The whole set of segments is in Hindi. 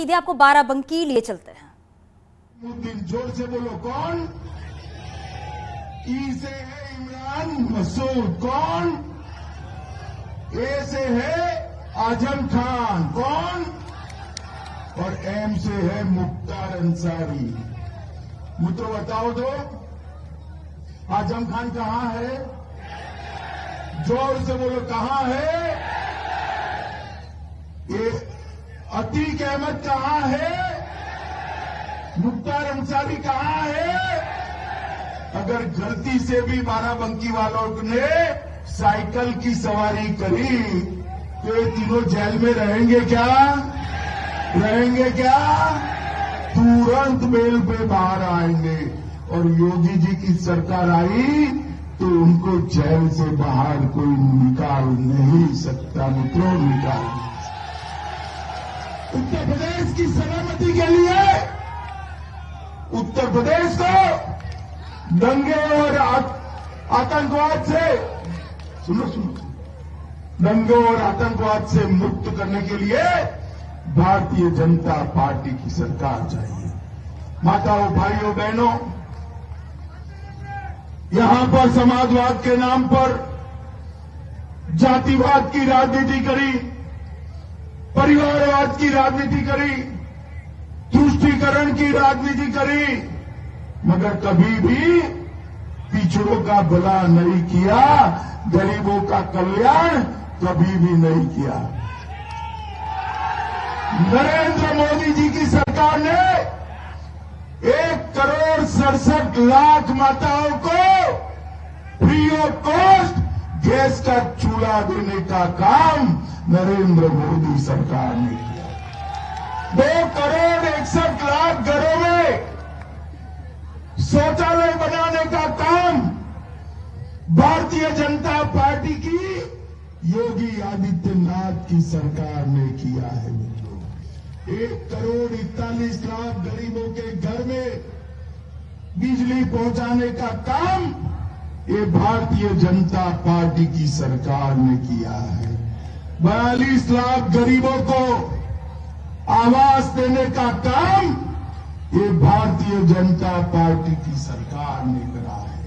सीधे आपको बाराबंकी लिए चलते हैं। मुद्दीन जोर से बोलो कौन? ई से है इमरान मसूद कौन? ए से है आजम खान कौन? और एम से है मुख्तार अंसारी। मुझे बताओ दो, आजम खान कहां है? जोर से बोलो कहां है? ये अतीक अहमद कहां है? मुख्तार अंसारी कहां है? अगर गलती से भी बाराबंकी वालों ने साइकिल की सवारी करी तो ये तीनों जेल में रहेंगे क्या? रहेंगे क्या? तुरंत बेल पे बाहर आएंगे। और योगी जी की सरकार आई तो उनको जेल से बाहर कोई निकाल नहीं सकता। मित्रों, निकाल नहीं सकता। उत्तर प्रदेश की सलामती के लिए उत्तर प्रदेश को दंगे और आतंकवाद से सुनो दंगे और आतंकवाद से मुक्त करने के लिए भारतीय जनता पार्टी की सरकार चाहिए। माताओं, भाइयों, बहनों, यहां पर समाजवाद के नाम पर जातिवाद की राजनीति करी, परिवारवाद की राजनीति करी, तुष्टीकरण की राजनीति करी, मगर कभी भी पिछड़ों का भला नहीं किया, गरीबों का कल्याण कभी भी नहीं किया। नरेंद्र मोदी जी की सरकार ने 1,67,00,000 माताओं को फ्री ऑफ कॉस्ट गैस का चूल्हा देने का काम नरेंद्र मोदी सरकार ने किया। 2,61,00,000 घरों में शौचालय बनाने का काम भारतीय जनता पार्टी की योगी आदित्यनाथ की सरकार ने किया है। मित्रों, 1,41,00,000 गरीबों के घर में बिजली पहुंचाने का काम ये भारतीय जनता पार्टी की सरकार ने किया है। 42 लाख गरीबों को आवास देने का काम ये भारतीय जनता पार्टी की सरकार ने करा है।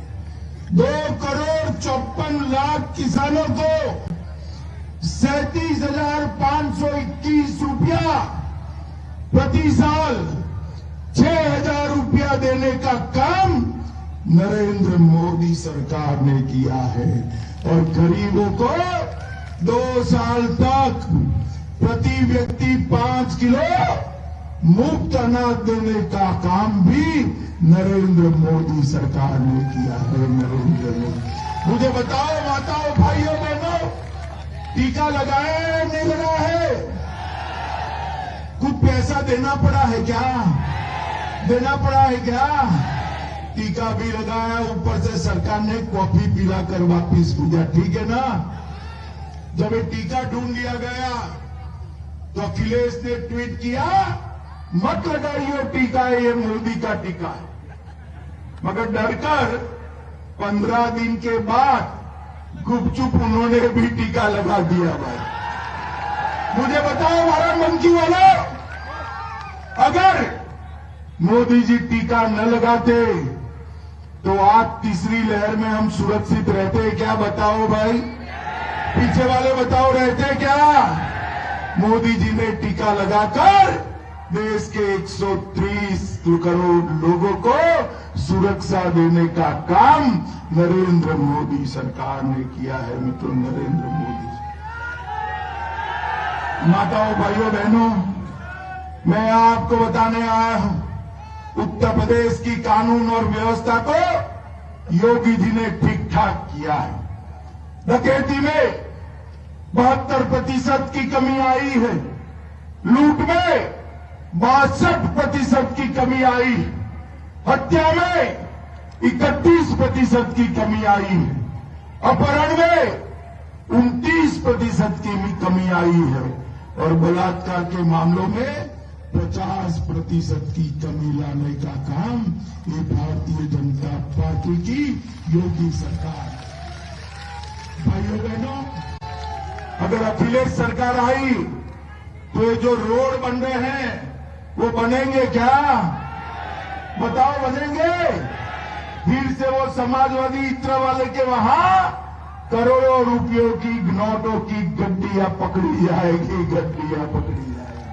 2,54,00,000 किसानों को 37,521 रुपया प्रति साल 6,000 रुपया देने का काम नरेंद्र मोदी सरकार ने किया है। और गरीबों को 2 साल तक प्रति व्यक्ति 5 किलो मुफ्त अनाज देने का काम भी नरेंद्र मोदी सरकार ने किया है। नरेंद्र मोदी, मुझे बताओ माताओं, भाइयों, बहनों, टीका लगाया है नहीं लगा है? कुछ पैसा देना पड़ा है क्या? देना पड़ा है क्या? टीका भी लगाया, ऊपर से सरकार ने कॉफी पिलाकर वापिस भेजा। ठीक है ना? जब ये टीका ढूंढ लिया गया तो अखिलेश ने ट्वीट किया, मत लगाइए टीका, ये मोदी का टीका है। मगर डरकर 15 दिन के बाद गुपचुप उन्होंने भी टीका लगा दिया। भाई, मुझे बताओ बाराबंकी वालों, अगर मोदी जी टीका न लगाते तो आज तीसरी लहर में हम सुरक्षित रहते क्या? बताओ भाई, पीछे वाले बताओ, रहते क्या? मोदी जी ने टीका लगाकर देश के 130 करोड़ लोगों को सुरक्षा देने का काम नरेंद्र मोदी सरकार ने किया है। मित्रों, नरेंद्र मोदी, माताओं, भाइयों, बहनों, मैं आपको बताने आया हूं, उत्तर प्रदेश की कानून और व्यवस्था को योगी जी ने ठीक ठाक किया है। डकैती में 72% की कमी आई है। लूट में 62% की कमी आई। हत्या में 31% की कमी आई है। अपहरण में 29% की कमी आई है। और बलात्कार के मामलों में 50% की कमी लाने का काम ये भारतीय जनता पार्टी की योगी सरकार है। भाइयों, बहनों, अगर अखिलेश सरकार आई तो ये जो रोड बन रहे हैं वो बनेंगे क्या? बताओ, बनेंगे? फिर से वो समाजवादी इत्र वाले के वहां करोड़ों रुपयों की नोटों की गड्डियां पकड़ी जाएगी, गड्डियां पकड़ी जाएगी।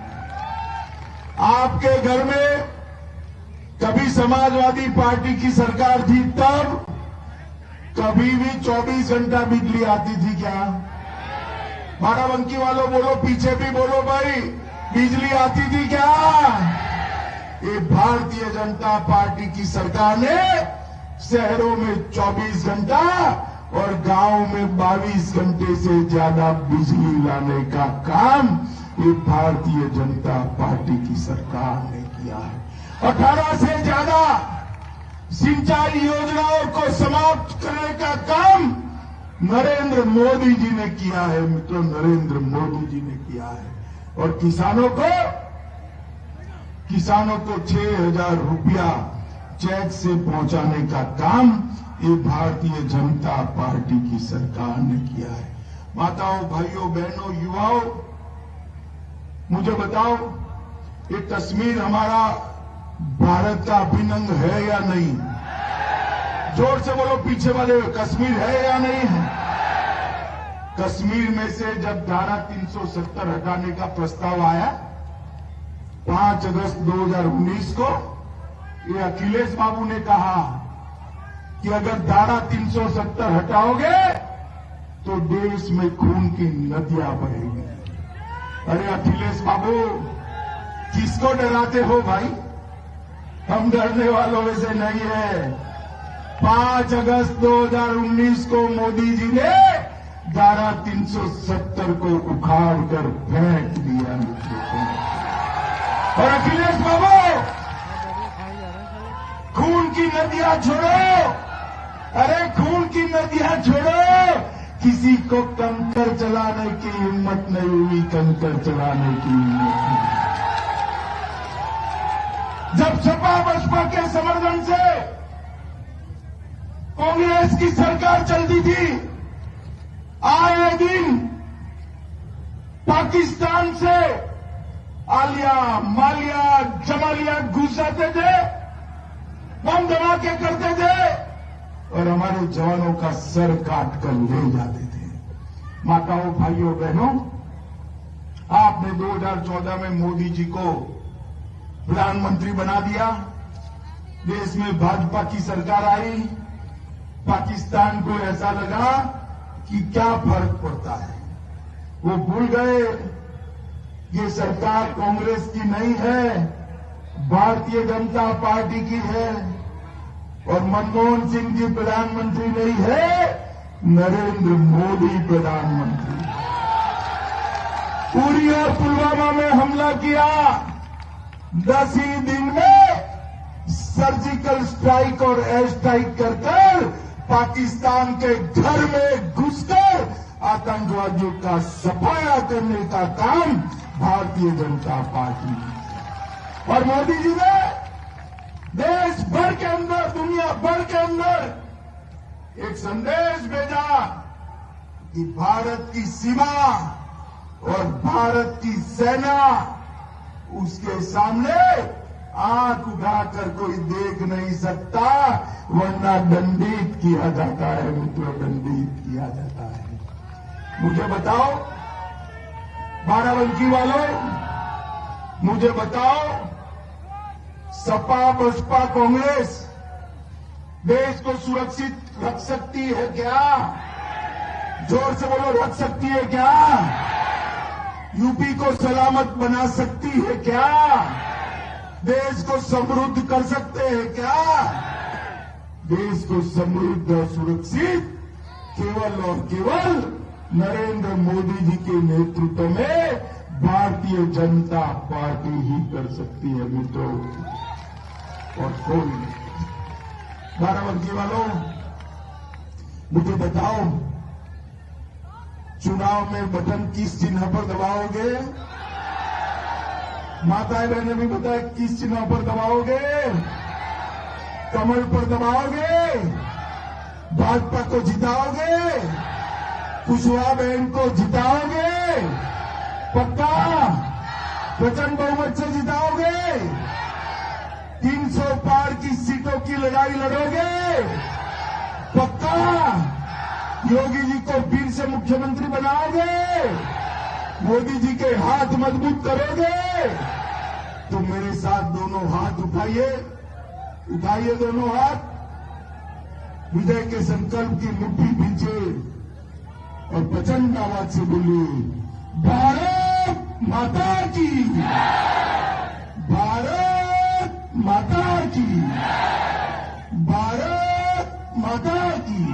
आपके घर में कभी समाजवादी पार्टी की सरकार थी तब कभी भी 24 घंटा बिजली आती थी क्या? बाराबंकी वालों बोलो, पीछे भी बोलो भाई, बिजली आती थी क्या? ये भारतीय जनता पार्टी की सरकार ने शहरों में 24 घंटा और गांव में 22 घंटे से ज्यादा बिजली लाने का काम ये भारतीय जनता पार्टी की सरकार ने किया है। 18 से ज्यादा सिंचाई योजनाओं को समाप्त करने का काम नरेंद्र मोदी जी ने किया है मित्रों, नरेंद्र मोदी जी ने किया है। और किसानों को 6,000 रुपया चेक से पहुंचाने का काम ये भारतीय जनता पार्टी की सरकार ने किया है। माताओं, भाइयों, बहनों, युवाओं, मुझे बताओ, ये कश्मीर हमारा भारत का अभिन्न अंग है या नहीं? जोर से बोलो पीछे वाले, कश्मीर है या नहीं है? कश्मीर में से जब धारा 370 हटाने का प्रस्ताव आया 5 अगस्त 2019 को, ये अखिलेश बाबू ने कहा कि अगर धारा 370 हटाओगे तो देश में खून की नदियां बहेंगी। अरे अखिलेश बाबू, किसको डराते हो भाई? हम डरने वालों में से नहीं है। 5 अगस्त 2019 को मोदी जी ने धारा 370 को उखाड़ कर फेंक दिया मित्रों। और अखिलेश बाबू, खून की नदियां छोड़ो, अरे खून की नदियां छोड़ो। किसी को कंकर चलाने की हिम्मत नहीं हुई, कंकर चलाने की हिम्मत नहीं। जब सपा बसपा के समर्थन से कांग्रेस की सरकार चलती थी, आए दिन पाकिस्तान से आलिया, मालिया, जमालिया घुस जाते थे, बम धमाके करते थे और हमारे जवानों का सर काट कर ले जाते थे। माताओं, भाइयों, बहनों, आपने 2014 में मोदी जी को प्रधानमंत्री बना दिया, देश में भाजपा की सरकार आई, पाकिस्तान को ऐसा लगा कि क्या फर्क पड़ता है। वो भूल गए ये सरकार कांग्रेस की नहीं है, भारतीय जनता पार्टी की है। और मनमोहन सिंह जी प्रधानमंत्री नहीं है, नरेंद्र मोदी प्रधानमंत्री। उरी और पुलवामा में हमला किया, 10 ही दिन में सर्जिकल स्ट्राइक और एयर स्ट्राइक कर पाकिस्तान के घर में घुसकर आतंकवादियों का सफाया करने का काम भारतीय जनता पार्टी ने। और मोदी जी ने देश भर के अंदर, दुनिया भर के अंदर एक संदेश भेजा कि भारत की सीमा और भारत की सेना, उसके सामने आंख उठाकर कोई देख नहीं सकता, वरना दंडित किया जाता है मित्रों, दंडित किया जाता है। मुझे बताओ बाराबंकी वालों, मुझे बताओ, सपा बसपा कांग्रेस देश को सुरक्षित रख सकती है क्या? जोर से बोलो, रख सकती है क्या? यूपी को सलामत बना सकती है क्या? देश को समृद्ध कर सकते हैं क्या? देश को समृद्ध और सुरक्षित केवल और केवल नरेंद्र मोदी जी के नेतृत्व में भारतीय जनता पार्टी ही कर सकती है मित्रों, और कोई नहीं। बाराबंकी वालों, मुझे बताओ, चुनाव में बटन किस चिन्ह पर दबाओगे? माताएं बहनें भी बताए, किस चिन्ह पर दबाओगे? कमल पर दबाओगे? भाजपा को जिताओगे? कुशवाहा बहन को जिताओगे? पक्का? प्रचंड बहुमत से जिताओगे? लड़ाई लड़ोगे? पक्का? योगी जी को फिर से मुख्यमंत्री बनाओगे? मोदी जी के हाथ मजबूत करोगे? तो मेरे साथ दोनों हाथ उठाइए, उठाइए दोनों हाथ, विजय के संकल्प की मुट्ठी पीछे और प्रचंड आवाज से बोलिए, भारत माता की, भारत माता की, भारत माता की,